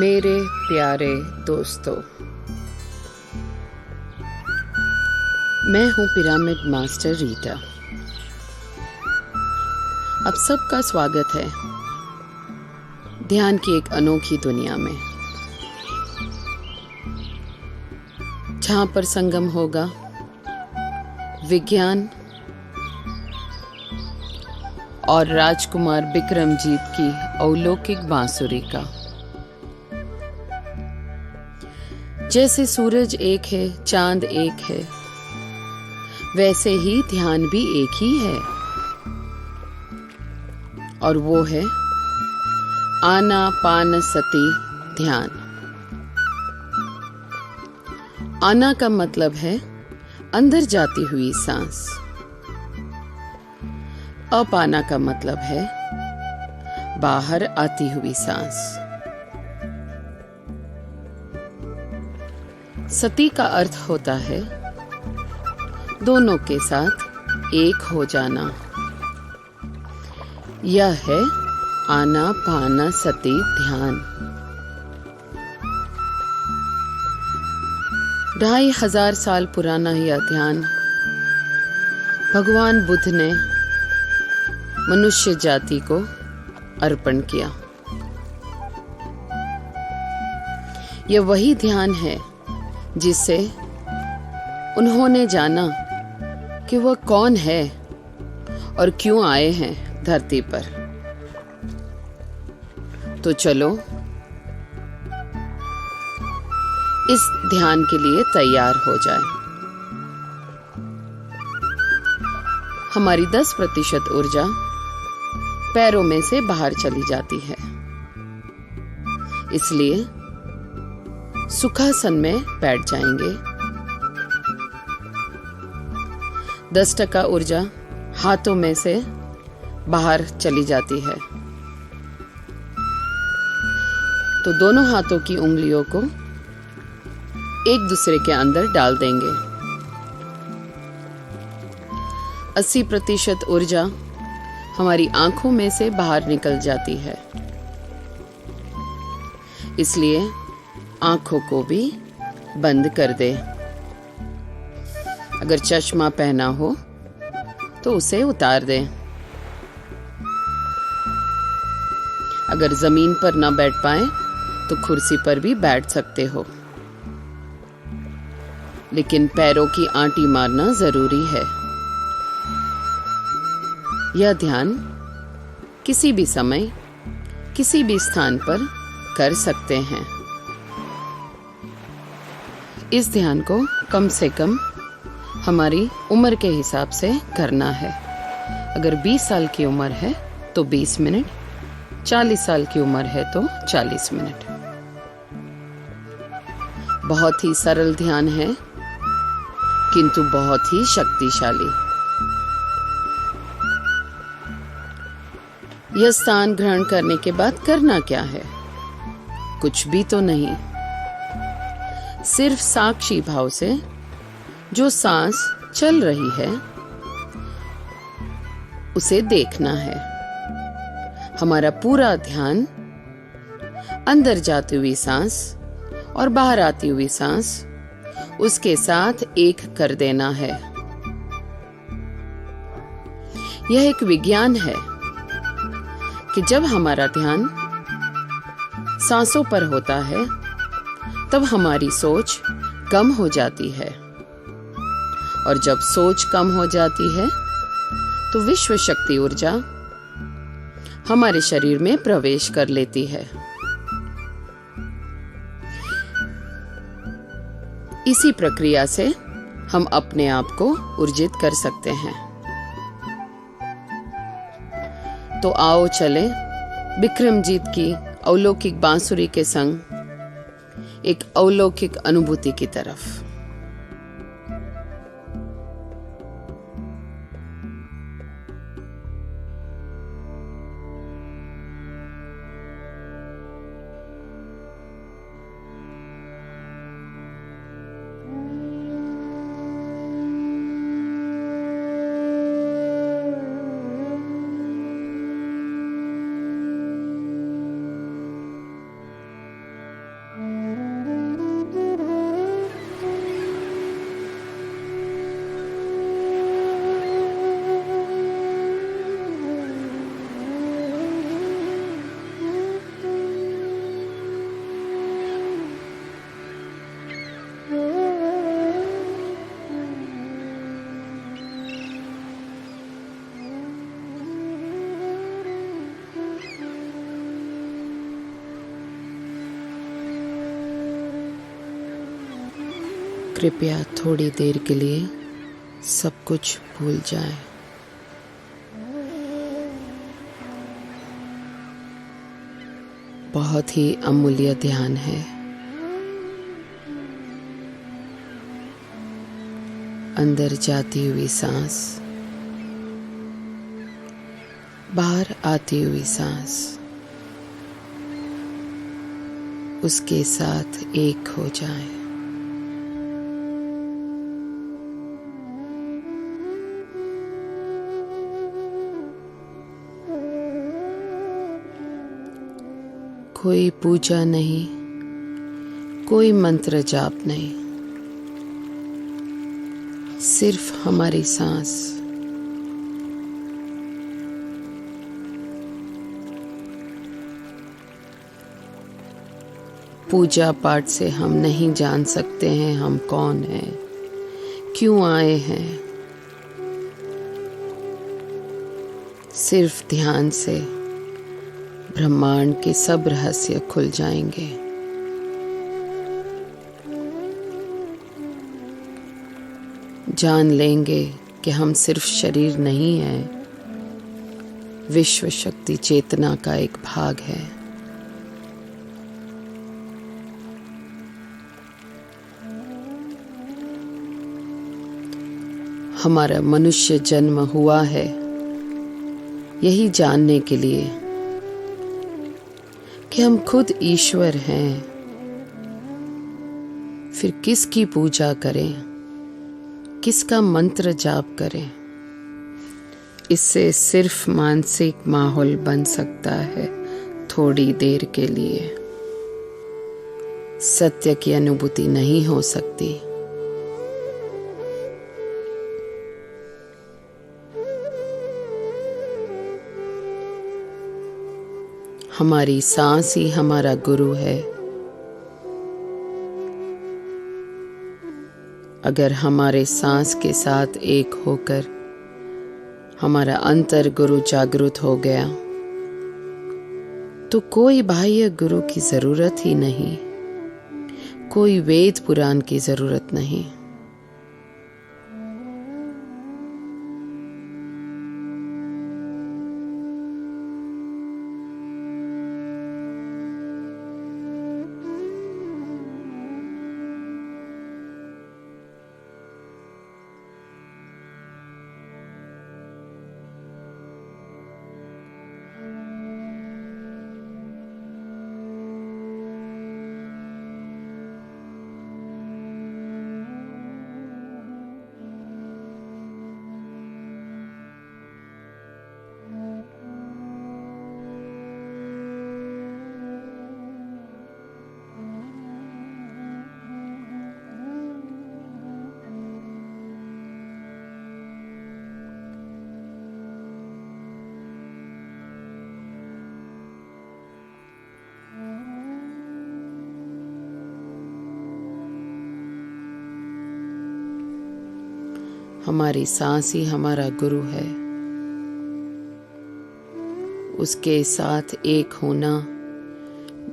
मेरे प्यारे दोस्तों, मैं हूं पिरामिड मास्टर रीटा। आप सबका स्वागत है ध्यान की एक अनोखी दुनिया में, जहां पर संगम होगा विज्ञान और राजकुमार बिक्रमजीत की अलौकिक बांसुरी का। जैसे सूरज एक है, चांद एक है, वैसे ही ध्यान भी एक ही है, और वो है आनापानसति ध्यान। आना का मतलब है अंदर जाती हुई सांस। अपाना का मतलब है बाहर आती हुई सांस। सती का अर्थ होता है दोनों के साथ एक हो जाना। यह है आनापानसति ध्यान। 2500 साल पुराना यह ध्यान भगवान बुद्ध ने मनुष्य जाति को अर्पण किया। यह वही ध्यान है जिससे उन्होंने जाना कि वह कौन है और क्यों आए हैं धरती पर। तो चलो इस ध्यान के लिए तैयार हो जाए। हमारी 10% ऊर्जा पैरों में से बाहर चली जाती है, इसलिए सुखासन में बैठ जाएंगे। 10% ऊर्जा हाथों में से बाहर चली जाती है, तो दोनों हाथों की उंगलियों को एक दूसरे के अंदर डाल देंगे। 80% ऊर्जा हमारी आंखों में से बाहर निकल जाती है, इसलिए आंखों को भी बंद कर दे। अगर चश्मा पहना हो तो उसे उतार दे। अगर जमीन पर ना बैठ पाए तो कुर्सी पर भी बैठ सकते हो, लेकिन पैरों की आंटी मारना जरूरी है। यह ध्यान किसी भी समय, किसी भी स्थान पर कर सकते हैं। इस ध्यान को कम से कम हमारी उम्र के हिसाब से करना है। अगर 20 साल की उम्र है तो 20 मिनट, 40 साल की उम्र है तो 40 मिनट। बहुत ही सरल ध्यान है, किंतु बहुत ही शक्तिशाली। यह स्थान ग्रहण करने के बाद करना क्या है? कुछ भी तो नहीं, सिर्फ साक्षी भाव से जो सांस चल रही है उसे देखना है। हमारा पूरा ध्यान अंदर जाती हुई सांस और बाहर आती हुई सांस, उसके साथ एक कर देना है। यह एक विज्ञान है कि जब हमारा ध्यान सांसों पर होता है तब हमारी सोच कम हो जाती है, और जब सोच कम हो जाती है तो विश्व शक्ति ऊर्जा हमारे शरीर में प्रवेश कर लेती है। इसी प्रक्रिया से हम अपने आप को ऊर्जित कर सकते हैं। तो आओ चले बिक्रमजीत की अलौकिक बांसुरी के संग एक अलौकिक अनुभूति की तरफ। कृपया थोड़ी देर के लिए सब कुछ भूल जाएं। बहुत ही अमूल्य ध्यान है। अंदर जाती हुई सांस, बाहर आती हुई सांस, उसके साथ एक हो जाए। कोई पूजा नहीं, कोई मंत्र जाप नहीं, सिर्फ हमारी सांस। पूजा पाठ से हम नहीं जान सकते हैं हम कौन हैं, क्यों आए हैं। सिर्फ ध्यान से ब्रह्मांड के सब रहस्य खुल जाएंगे। जान लेंगे कि हम सिर्फ शरीर नहीं हैं, विश्व शक्ति चेतना का एक भाग है। हमारा मनुष्य जन्म हुआ है यही जानने के लिए कि हम खुद ईश्वर हैं। फिर किसकी पूजा करें, किसका मंत्र जाप करें। इससे सिर्फ मानसिक माहौल बन सकता है थोड़ी देर के लिए। सत्य की अनुभूति नहीं हो सकती। हमारी सांस ही हमारा गुरु है। अगर हमारे सांस के साथ एक होकर हमारा अंतर गुरु जागृत हो गया तो कोई बाह्य गुरु की जरूरत ही नहीं, कोई वेद पुराण की जरूरत नहीं। हमारी सांस ही हमारा गुरु है। उसके साथ एक होना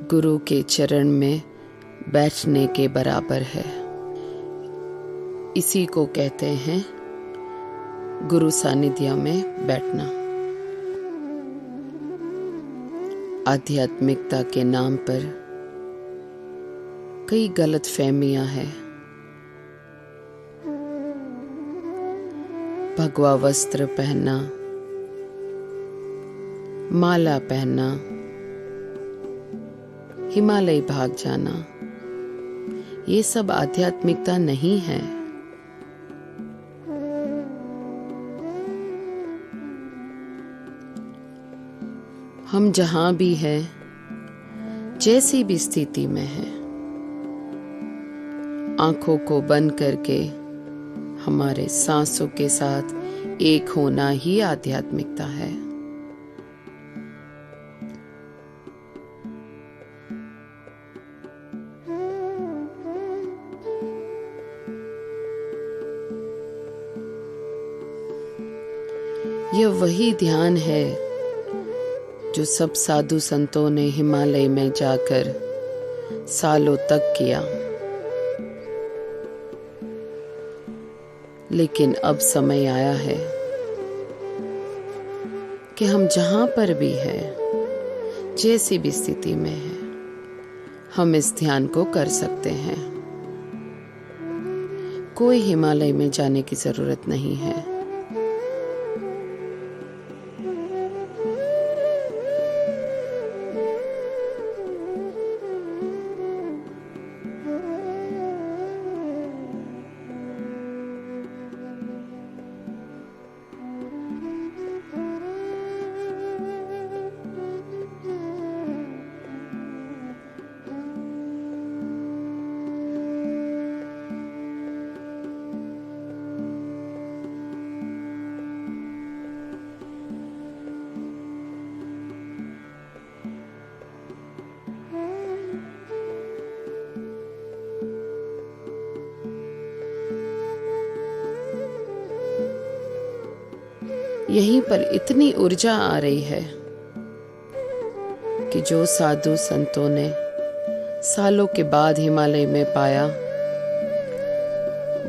गुरु के चरण में बैठने के बराबर है। इसी को कहते हैं गुरु सानिध्य में बैठना। आध्यात्मिकता के नाम पर कई गलत फहमियां हैं। भगवा वस्त्र पहनना, माला पहनना, हिमालय भाग जाना, ये सब आध्यात्मिकता नहीं है। हम जहां भी हैं, जैसी भी स्थिति में हैं, आंखों को बंद करके हमारे सांसों के साथ एक होना ही आध्यात्मिकता है। यह वही ध्यान है जो सब साधु संतों ने हिमालय में जाकर सालों तक किया। लेकिन अब समय आया है कि हम जहां पर भी हैं, जैसी भी स्थिति में हैं, हम इस ध्यान को कर सकते हैं। कोई हिमालय में जाने की जरूरत नहीं है। यहीं पर इतनी ऊर्जा आ रही है कि जो साधु संतों ने सालों के बाद हिमालय में पाया,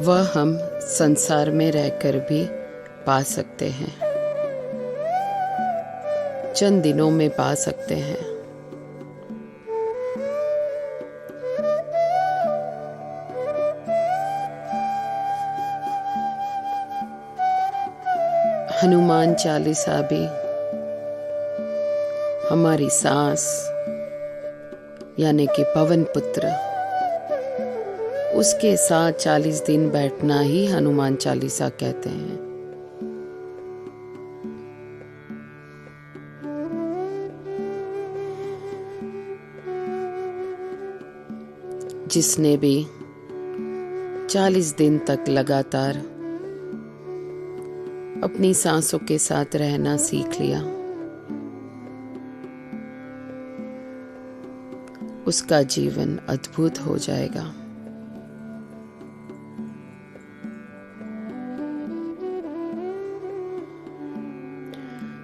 वह हम संसार में रहकर भी पा सकते हैं, चंद दिनों में पा सकते हैं। हनुमान चालीसा भी हमारी सांस यानी कि पवन पुत्र, उसके साथ 40 दिन बैठना ही हनुमान चालीसा कहते हैं। जिसने भी 40 दिन तक लगातार अपनी सांसों के साथ रहना सीख लिया, उसका जीवन अद्भुत हो जाएगा।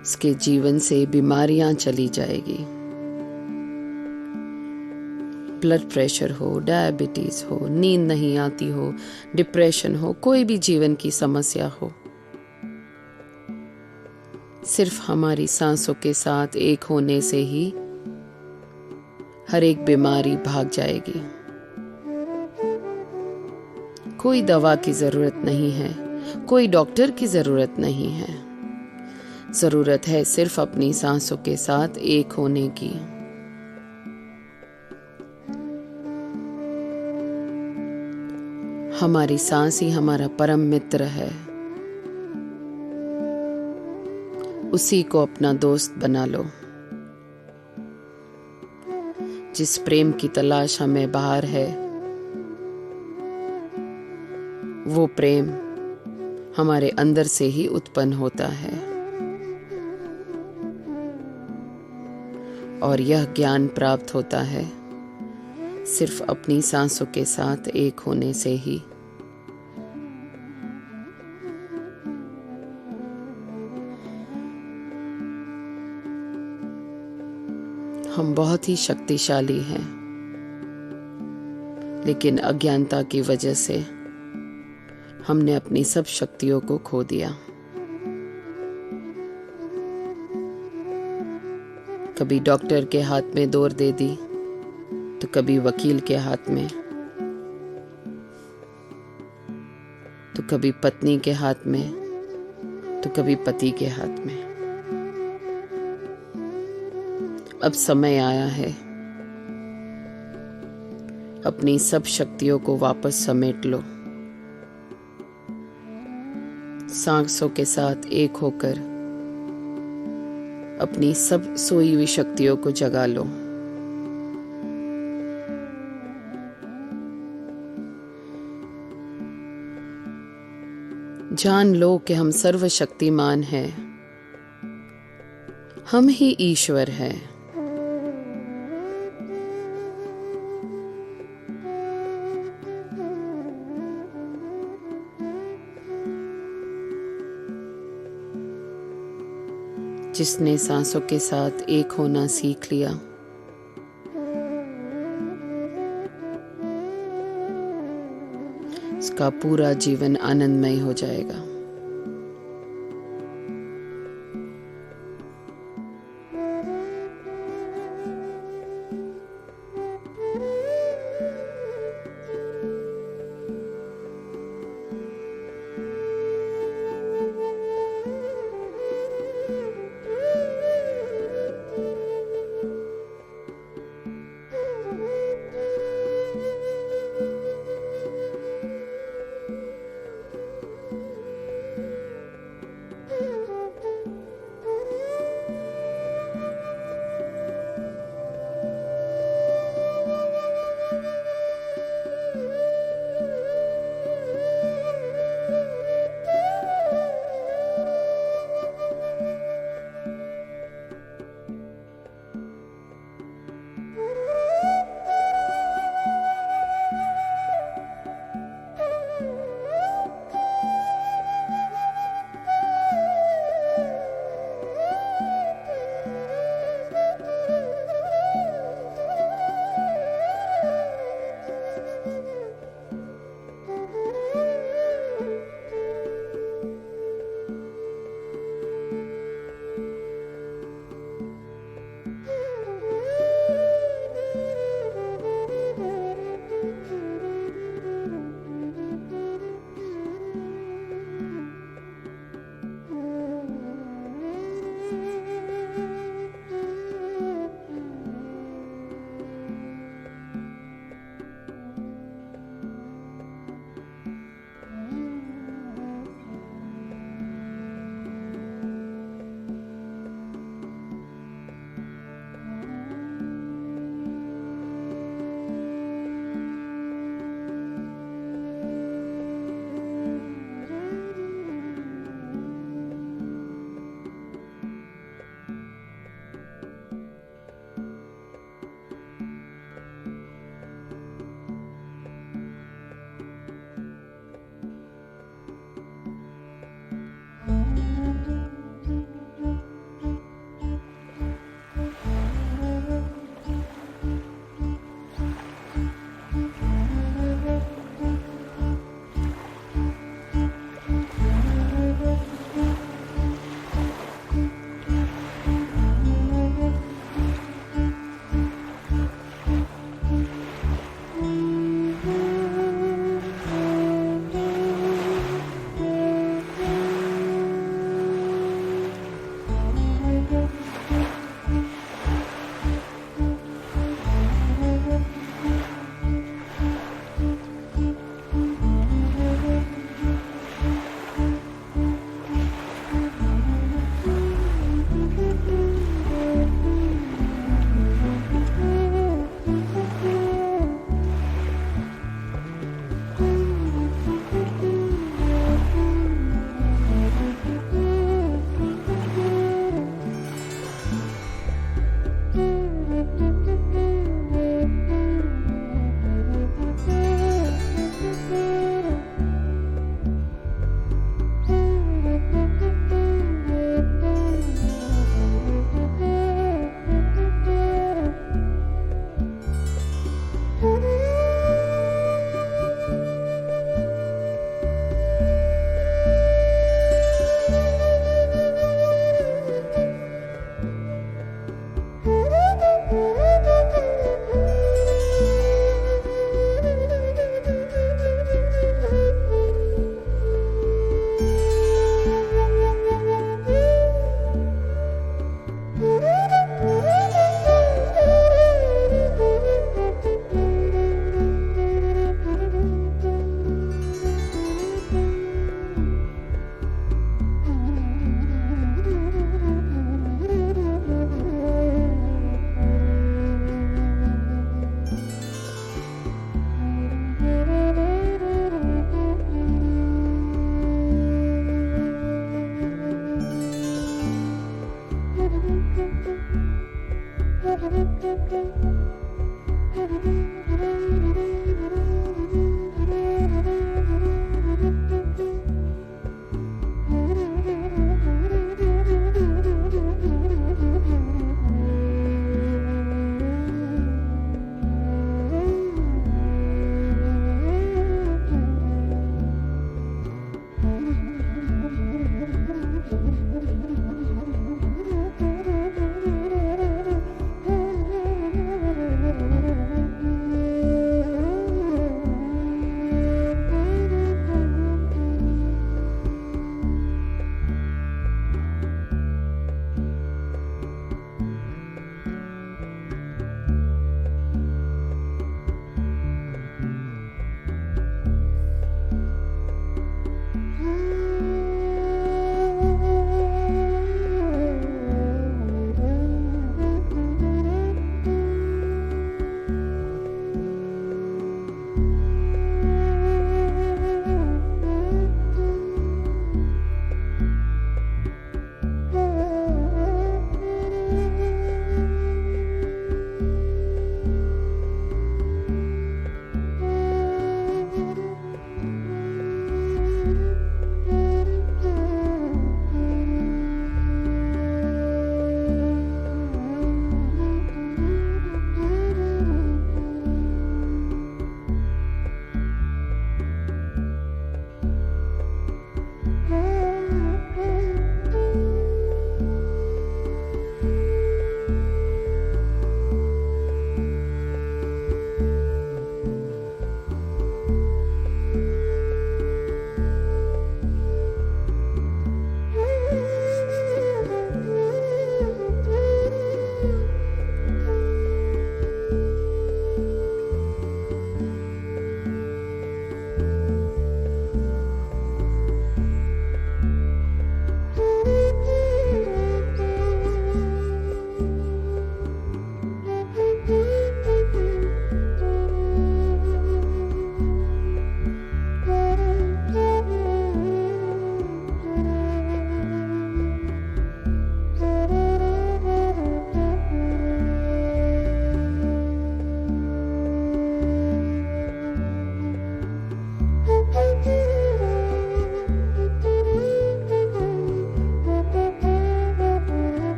उसके जीवन से बीमारियां चली जाएगी। ब्लड प्रेशर हो, डायबिटीज हो, नींद नहीं आती हो, डिप्रेशन हो, कोई भी जीवन की समस्या हो, सिर्फ हमारी सांसों के साथ एक होने से ही हर एक बीमारी भाग जाएगी। कोई दवा की जरूरत नहीं है, कोई डॉक्टर की जरूरत नहीं है। जरूरत है सिर्फ अपनी सांसों के साथ एक होने की। हमारी सांस ही हमारा परम मित्र है। उसी को अपना दोस्त बना लो। जिस प्रेम की तलाश हमें बाहर है, वो प्रेम हमारे अंदर से ही उत्पन्न होता है। और यह ज्ञान प्राप्त होता है सिर्फ अपनी सांसों के साथ एक होने से ही। हम बहुत ही शक्तिशाली हैं, लेकिन अज्ञानता की वजह से हमने अपनी सब शक्तियों को खो दिया। कभी डॉक्टर के हाथ में दौड़ दे दी, तो कभी वकील के हाथ में, तो कभी पत्नी के हाथ में, तो कभी पति के हाथ में। अब समय आया है अपनी सब शक्तियों को वापस समेट लो। सांसों के साथ एक होकर अपनी सब सोई हुई शक्तियों को जगा लो। जान लो कि हम सर्वशक्तिमान हैं, हम ही ईश्वर हैं। जिसने सांसों के साथ एक होना सीख लिया, उसका पूरा जीवन आनंदमय हो जाएगा।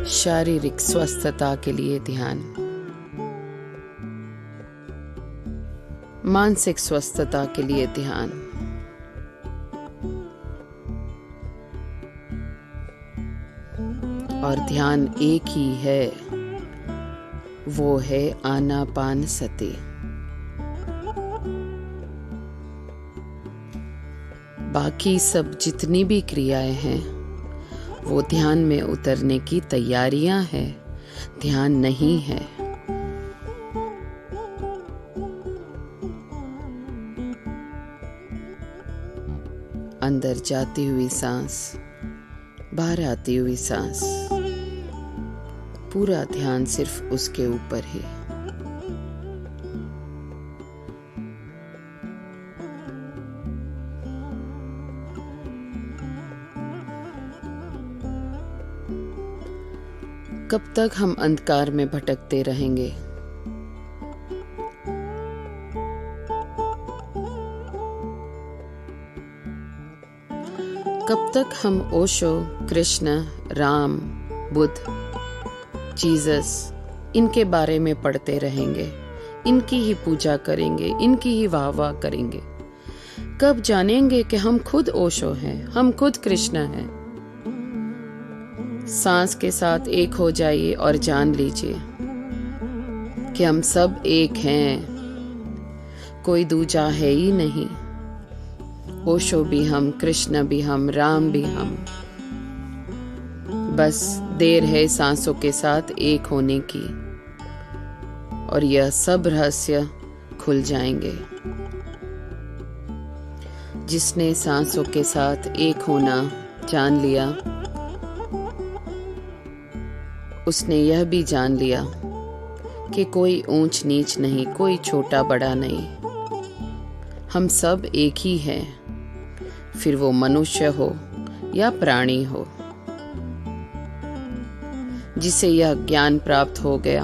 शारीरिक स्वस्थता के लिए ध्यान, मानसिक स्वस्थता के लिए ध्यान, और ध्यान एक ही है, वो है आनापानसति। बाकी सब जितनी भी क्रियाएं हैं वो ध्यान में उतरने की तैयारियां हैं, ध्यान नहीं है। अंदर जाती हुई सांस, बाहर आती हुई सांस, पूरा ध्यान सिर्फ उसके ऊपर ही। कब तक हम अंधकार में भटकते रहेंगे? कब तक हम ओशो, कृष्ण, राम, बुद्ध, जीसस इनके बारे में पढ़ते रहेंगे, इनकी ही पूजा करेंगे, इनकी ही वाह वाह करेंगे? कब जानेंगे कि हम खुद ओशो हैं, हम खुद कृष्ण हैं? सांस के साथ एक हो जाइए और जान लीजिए कि हम सब एक हैं, कोई दूजा है ही नहीं। ओशो भी हम, कृष्ण भी हम, राम भी हम। बस देर है सांसों के साथ एक होने की, और यह सब रहस्य खुल जाएंगे। जिसने सांसों के साथ एक होना जान लिया, उसने यह भी जान लिया कि कोई ऊंच नीच नहीं, कोई छोटा बड़ा नहीं, हम सब एक ही हैं, फिर वो मनुष्य हो या प्राणी हो। जिसे यह ज्ञान प्राप्त हो गया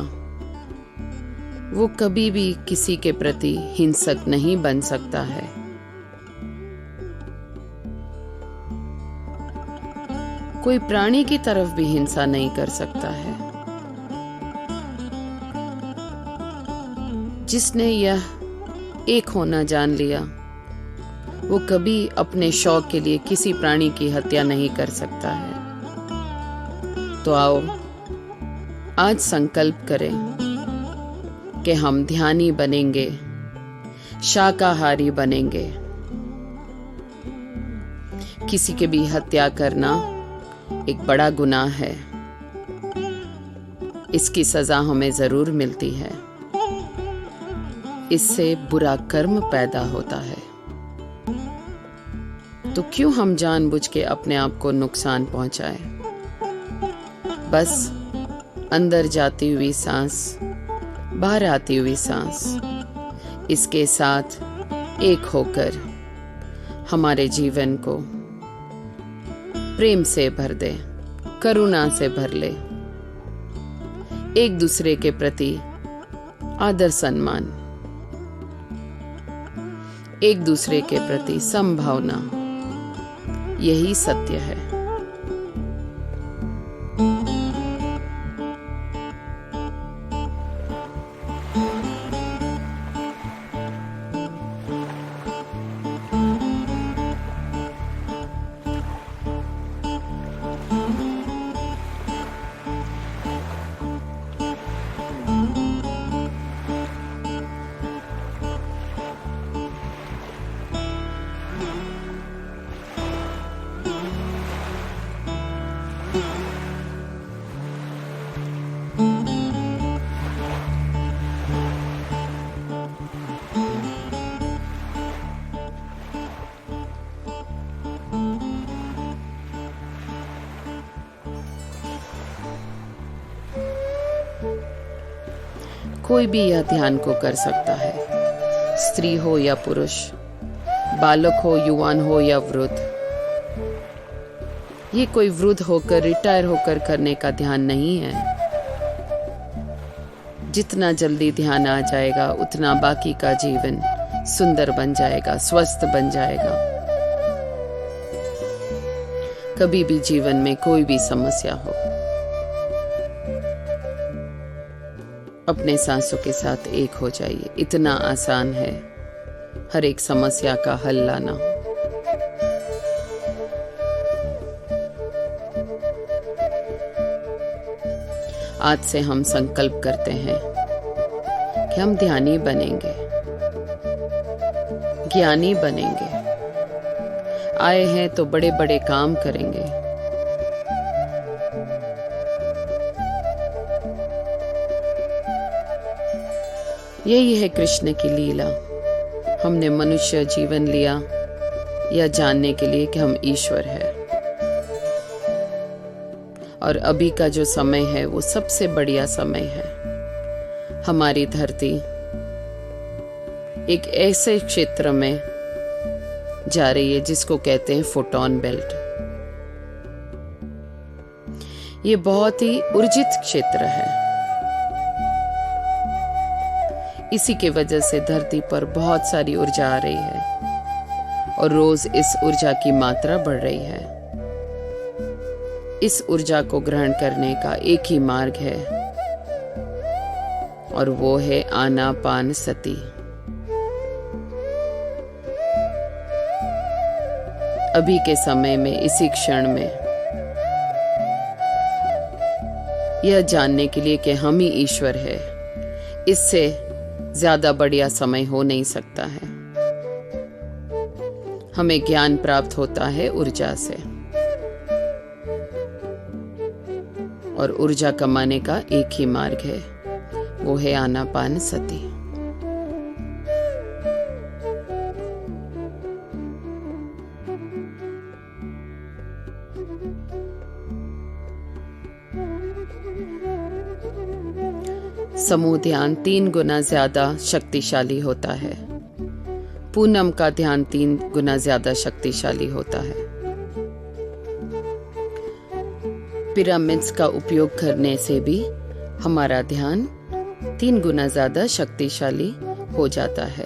वो कभी भी किसी के प्रति हिंसक नहीं बन सकता है। कोई प्राणी की तरफ भी हिंसा नहीं कर सकता है। जिसने यह एक होना जान लिया वो कभी अपने शौक के लिए किसी प्राणी की हत्या नहीं कर सकता है। तो आओ आज संकल्प करें कि हम ध्यानी बनेंगे, शाकाहारी बनेंगे। किसी की भी हत्या करना एक बड़ा गुनाह है, इसकी सजा हमें जरूर मिलती है। इससे बुरा कर्म पैदा होता है, तो क्यों हम जानबूझ के अपने आप को नुकसान पहुंचाए? बस अंदर जाती हुई सांस, बाहर आती हुई सांस, इसके साथ एक होकर हमारे जीवन को प्रेम से भर दे, करुणा से भर ले, एक दूसरे के प्रति आदर सम्मान, एक दूसरे के प्रति संभावना, यही सत्य है। कोई भी यह ध्यान को कर सकता है, स्त्री हो या पुरुष, बालक हो, युवान हो या वृद्ध। ये कोई वृद्ध होकर, रिटायर होकर करने का ध्यान नहीं है। जितना जल्दी ध्यान आ जाएगा उतना बाकी का जीवन सुंदर बन जाएगा, स्वस्थ बन जाएगा। कभी भी जीवन में कोई भी समस्या हो, अपने सांसों के साथ एक हो जाइए। इतना आसान है हर एक समस्या का हल लाना। आज से हम संकल्प करते हैं कि हम ध्यानी बनेंगे, ज्ञानी बनेंगे, आए हैं तो बड़े बड़े काम करेंगे। यही है कृष्ण की लीला। हमने मनुष्य जीवन लिया यह जानने के लिए कि हम ईश्वर है, और अभी का जो समय है वो सबसे बढ़िया समय है। हमारी धरती एक ऐसे क्षेत्र में जा रही है जिसको कहते हैं फोटोन बेल्ट। ये बहुत ही ऊर्जित क्षेत्र है। इसी के वजह से धरती पर बहुत सारी ऊर्जा आ रही है और रोज इस ऊर्जा की मात्रा बढ़ रही है। इस ऊर्जा को ग्रहण करने का एक ही मार्ग है और वो है आनापानसति। अभी के समय में, इसी क्षण में यह जानने के लिए कि हम ही ईश्वर है, इससे ज्यादा बढ़िया समय हो नहीं सकता है। हमें ज्ञान प्राप्त होता है ऊर्जा से, और ऊर्जा कमाने का एक ही मार्ग है, वो है आनापानसति। समूह ध्यान 3 गुना ज्यादा शक्तिशाली होता है। पूनम का ध्यान 3 गुना ज्यादा शक्तिशाली होता है। पिरामिड्स का उपयोग करने से भी हमारा ध्यान 3 गुना ज्यादा शक्तिशाली हो जाता है।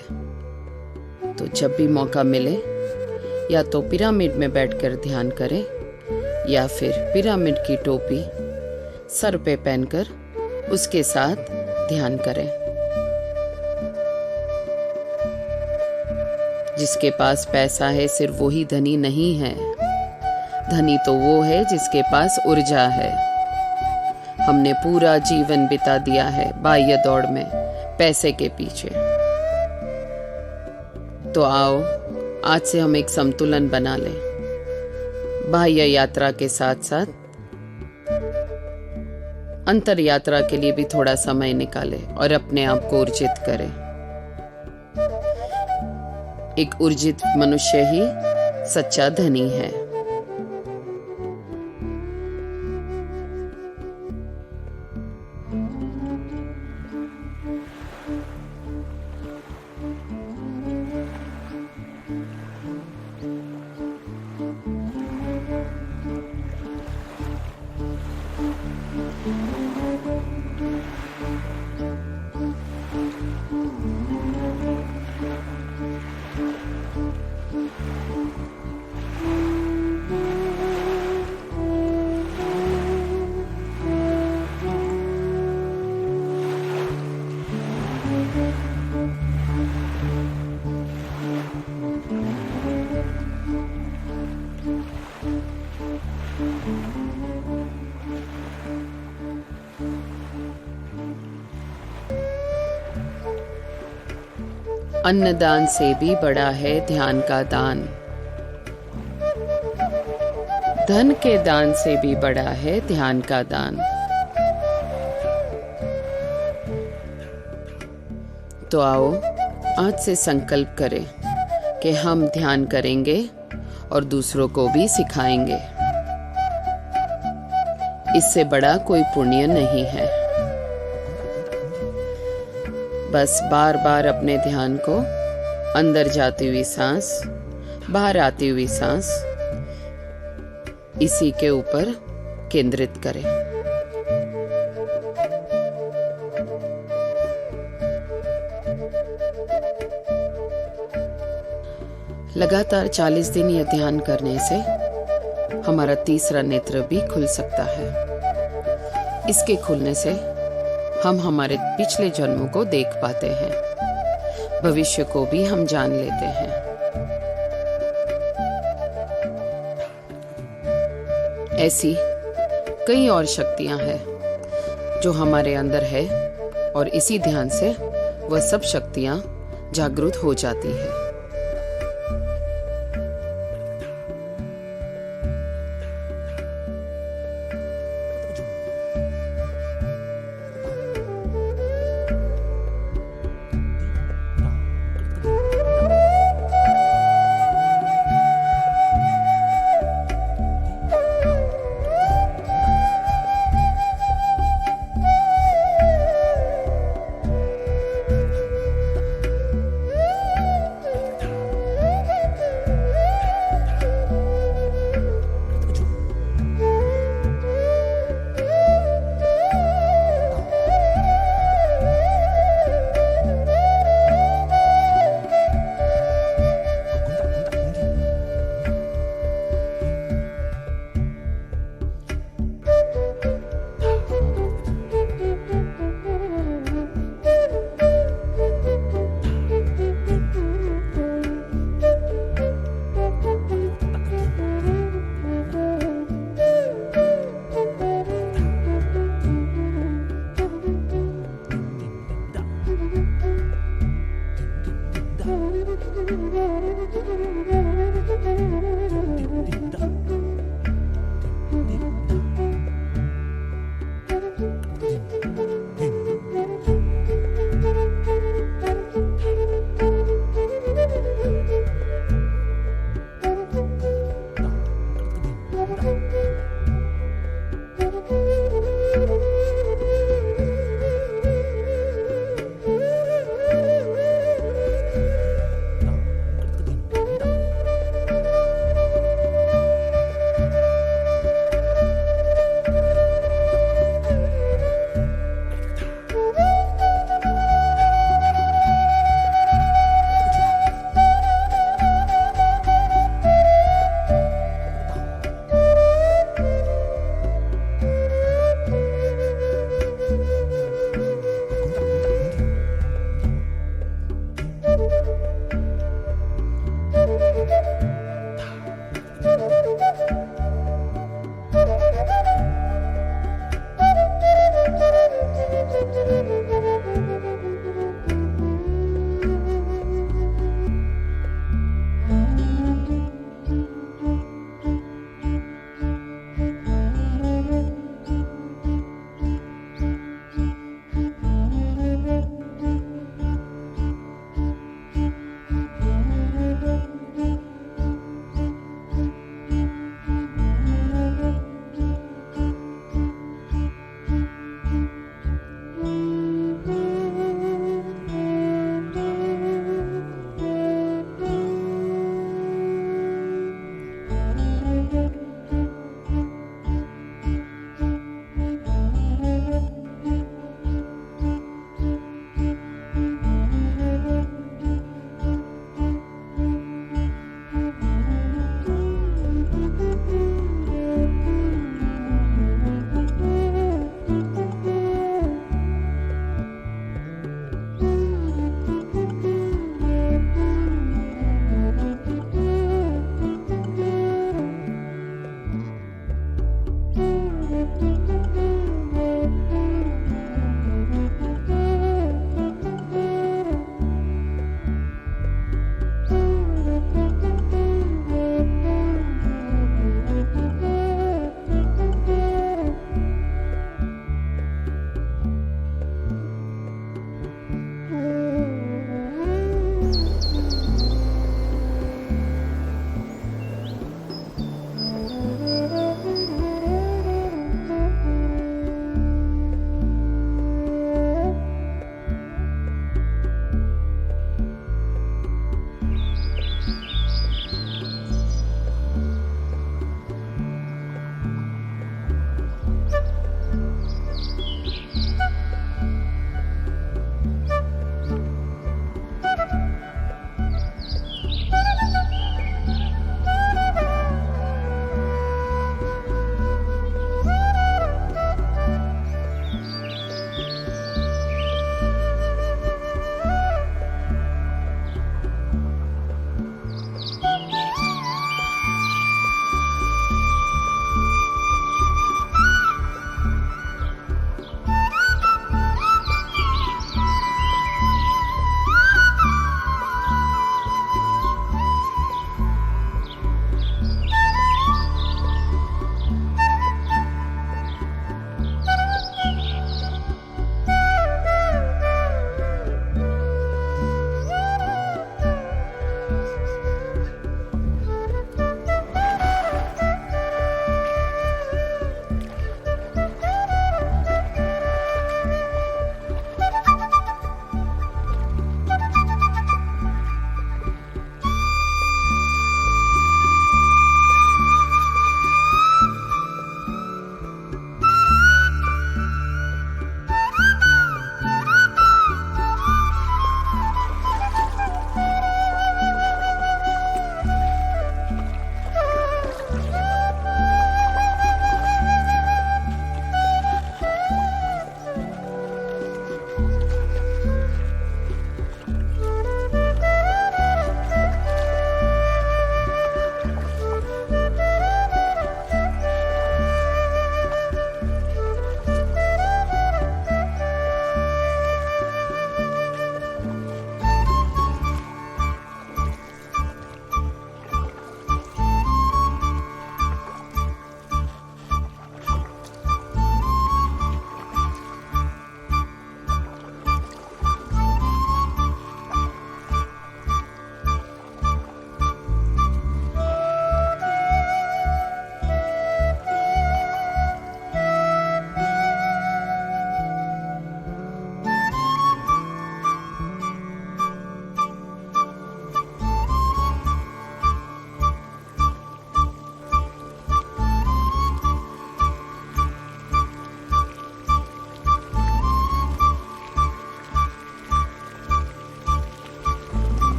तो जब भी मौका मिले, या तो पिरामिड में बैठकर ध्यान करें या फिर पिरामिड की टोपी सर पे पहनकर उसके साथ ध्यान करें। जिसके पास पैसा है सिर्फ वो ही धनी नहीं है। धनी तो वो है जिसके पास ऊर्जा है। हमने पूरा जीवन बिता दिया है बाह्य दौड़ में, पैसे के पीछे। तो आओ आज से हम एक संतुलन बना लें। बाह्य यात्रा के साथ साथ अंतर यात्रा के लिए भी थोड़ा समय निकालें और अपने आप को ऊर्जित करें। एक ऊर्जित मनुष्य ही सच्चा धनी है। अन्नदान से भी बड़ा है ध्यान का दान। धन के दान से भी बड़ा है ध्यान का दान। तो आओ आज से संकल्प करें कि हम ध्यान करेंगे और दूसरों को भी सिखाएंगे। इससे बड़ा कोई पुण्य नहीं है। बस बार बार अपने ध्यान को अंदर जाती हुई सांस, बाहर आती हुई सांस, इसी के ऊपर केंद्रित करें। लगातार 40 दिन यह ध्यान करने से हमारा तीसरा नेत्र भी खुल सकता है। इसके खुलने से हम हमारे पिछले जन्मों को देख पाते हैं, भविष्य को भी हम जान लेते हैं। ऐसी कई और शक्तियां हैं जो हमारे अंदर है और इसी ध्यान से वह सब शक्तियां जागृत हो जाती है।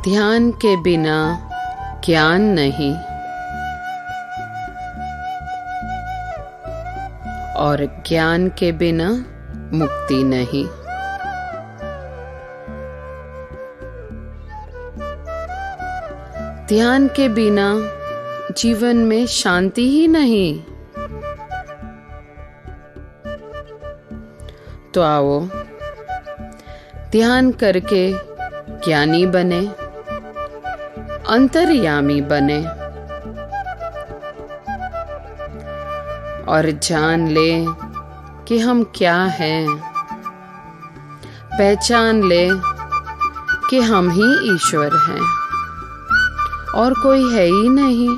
ध्यान के बिना ज्ञान नहीं और ज्ञान के बिना मुक्ति नहीं। ध्यान के बिना जीवन में शांति ही नहीं। तो आओ ध्यान करके ज्ञानी बने, अंतर्यामी बने और जान ले कि हम क्या हैं, पहचान ले कि हम ही ईश्वर हैं और कोई है ही नहीं।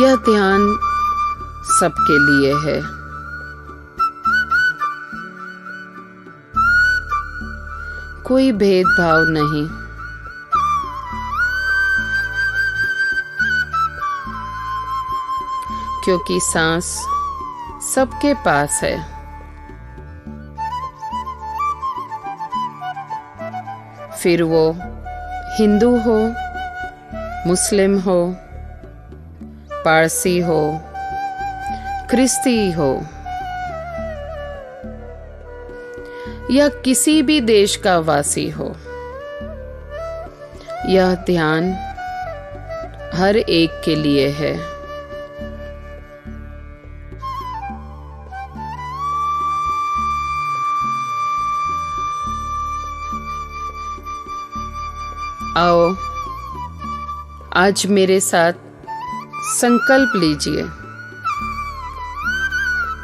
यह ध्यान सबके लिए है। कोई भेदभाव नहीं। क्योंकि सांस सबके पास है। फिर वो हिंदू हो, मुस्लिम हो, पारसी हो, क्रिस्ती हो या किसी भी देश का वासी हो, यह ध्यान हर एक के लिए है। आओ आज मेरे साथ संकल्प लीजिए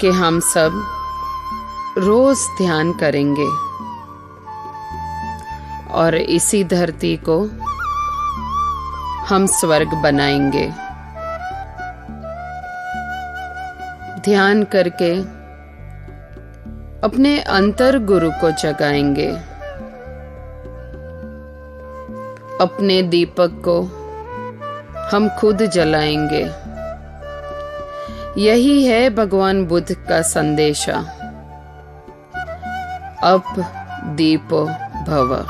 कि हम सब रोज ध्यान करेंगे और इसी धरती को हम स्वर्ग बनाएंगे। ध्यान करके अपने अंतर गुरु को जगाएंगे। अपने दीपक को हम खुद जलाएंगे। यही है भगवान बुद्ध का संदेशा, अप दीपो भव।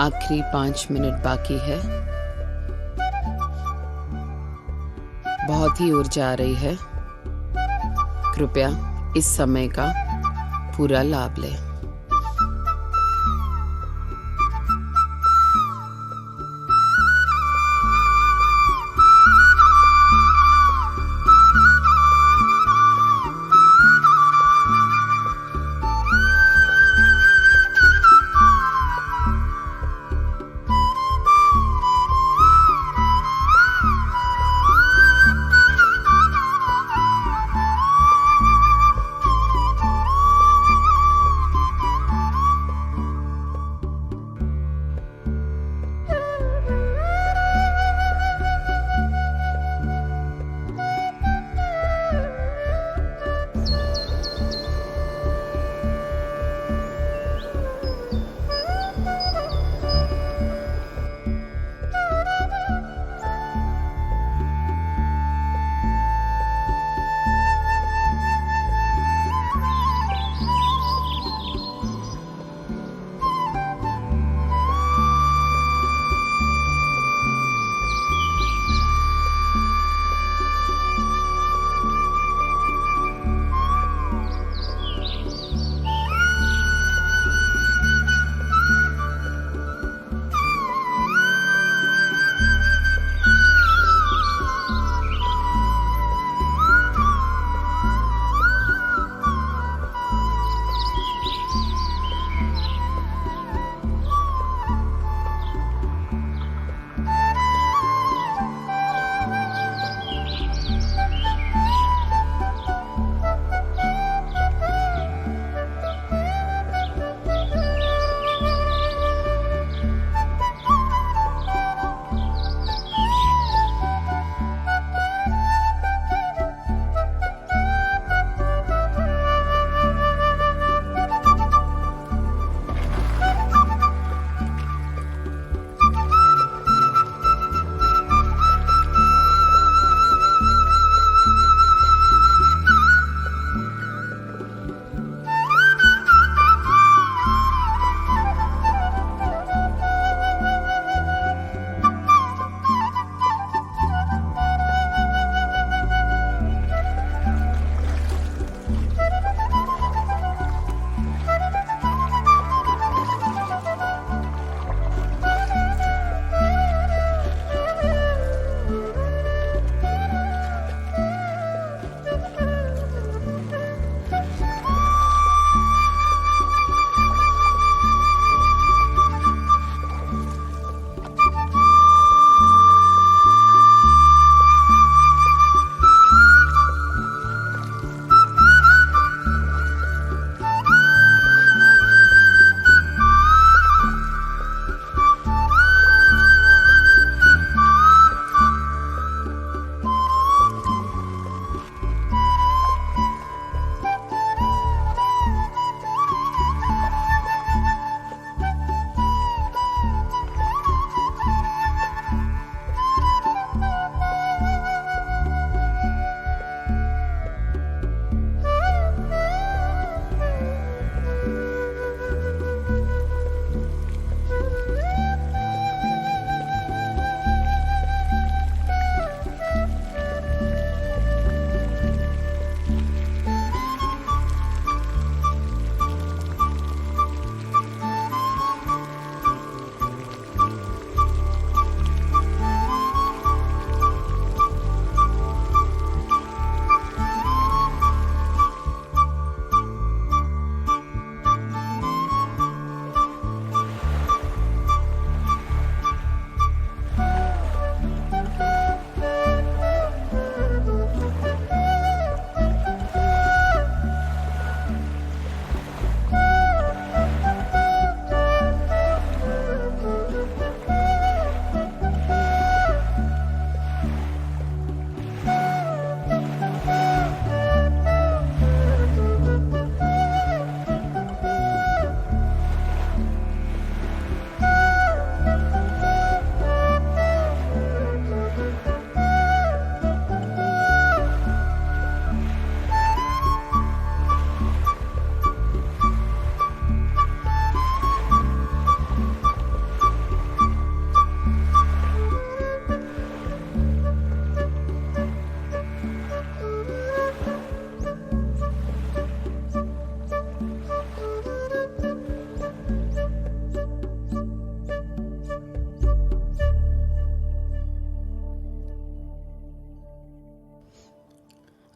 आखिरी 5 मिनट बाकी है। बहुत ही ऊर्जा आ रही है। कृपया इस समय का पूरा लाभ लें।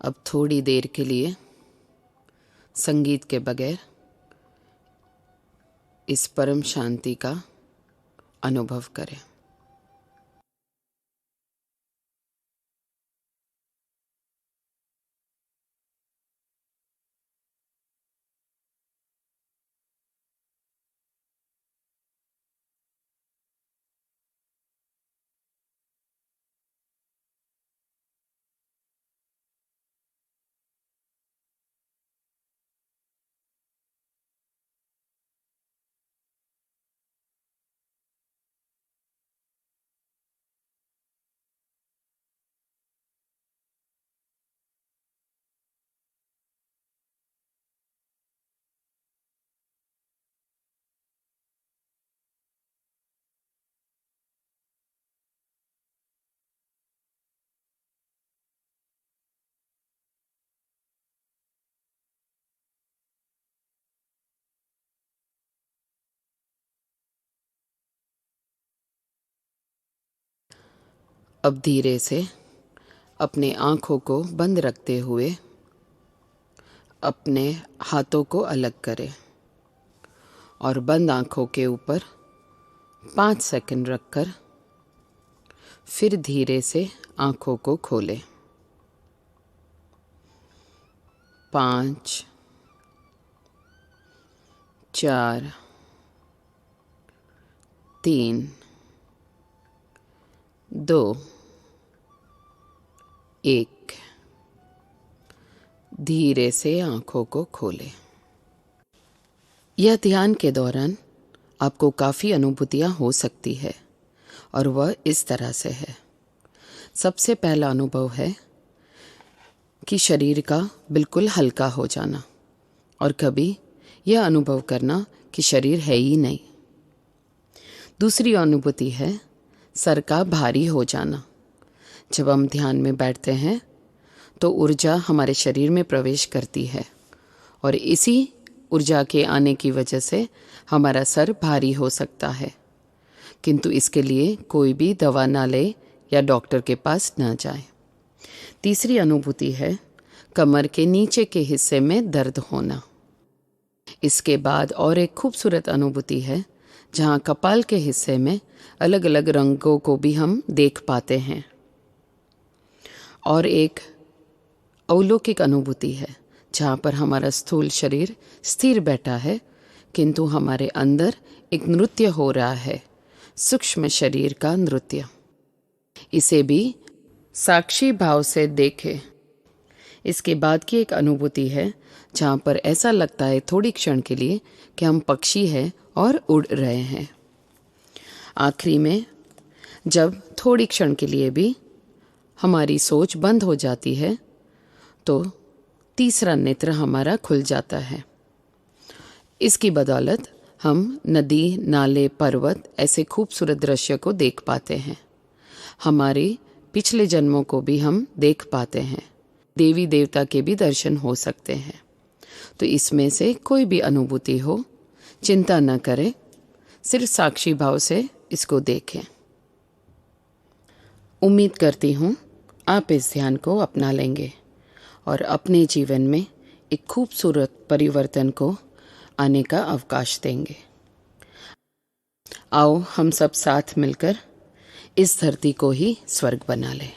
अब थोड़ी देर के लिए संगीत के बगैर इस परम शांति का अनुभव करें। अब धीरे से अपने आँखों को बंद रखते हुए अपने हाथों को अलग करें और बंद आँखों के ऊपर 5 सेकंड रखकर फिर धीरे से आँखों को खोलें। 5, 4, 3, 2, 1। धीरे से आँखों को खोलें। यह ध्यान के दौरान आपको काफ़ी अनुभूतियाँ हो सकती है और वह इस तरह से है। सबसे पहला अनुभव है कि शरीर का बिल्कुल हल्का हो जाना और कभी यह अनुभव करना कि शरीर है ही नहीं। दूसरी अनुभूति है सर का भारी हो जाना। जब हम ध्यान में बैठते हैं तो ऊर्जा हमारे शरीर में प्रवेश करती है और इसी ऊर्जा के आने की वजह से हमारा सर भारी हो सकता है, किंतु इसके लिए कोई भी दवा ना ले या डॉक्टर के पास ना जाए। तीसरी अनुभूति है कमर के नीचे के हिस्से में दर्द होना। इसके बाद और एक खूबसूरत अनुभूति है जहाँ कपाल के हिस्से में अलग अलग रंगों को भी हम देख पाते हैं। और एक अलौकिक अनुभूति है जहाँ पर हमारा स्थूल शरीर स्थिर बैठा है, किंतु हमारे अंदर एक नृत्य हो रहा है, सूक्ष्म शरीर का नृत्य। इसे भी साक्षी भाव से देखें। इसके बाद की एक अनुभूति है जहाँ पर ऐसा लगता है थोड़ी क्षण के लिए कि हम पक्षी हैं और उड़ रहे हैं। आखिरी में जब थोड़ी क्षण के लिए भी हमारी सोच बंद हो जाती है तो तीसरा नेत्र हमारा खुल जाता है। इसकी बदौलत हम नदी, नाले, पर्वत ऐसे खूबसूरत दृश्य को देख पाते हैं। हमारे पिछले जन्मों को भी हम देख पाते हैं। देवी देवता के भी दर्शन हो सकते हैं। तो इसमें से कोई भी अनुभूति हो, चिंता न करें, सिर्फ साक्षी भाव से इसको देखें। उम्मीद करती हूँ आप इस ध्यान को अपना लेंगे और अपने जीवन में एक खूबसूरत परिवर्तन को आने का अवकाश देंगे। आओ हम सब साथ मिलकर इस धरती को ही स्वर्ग बना लें।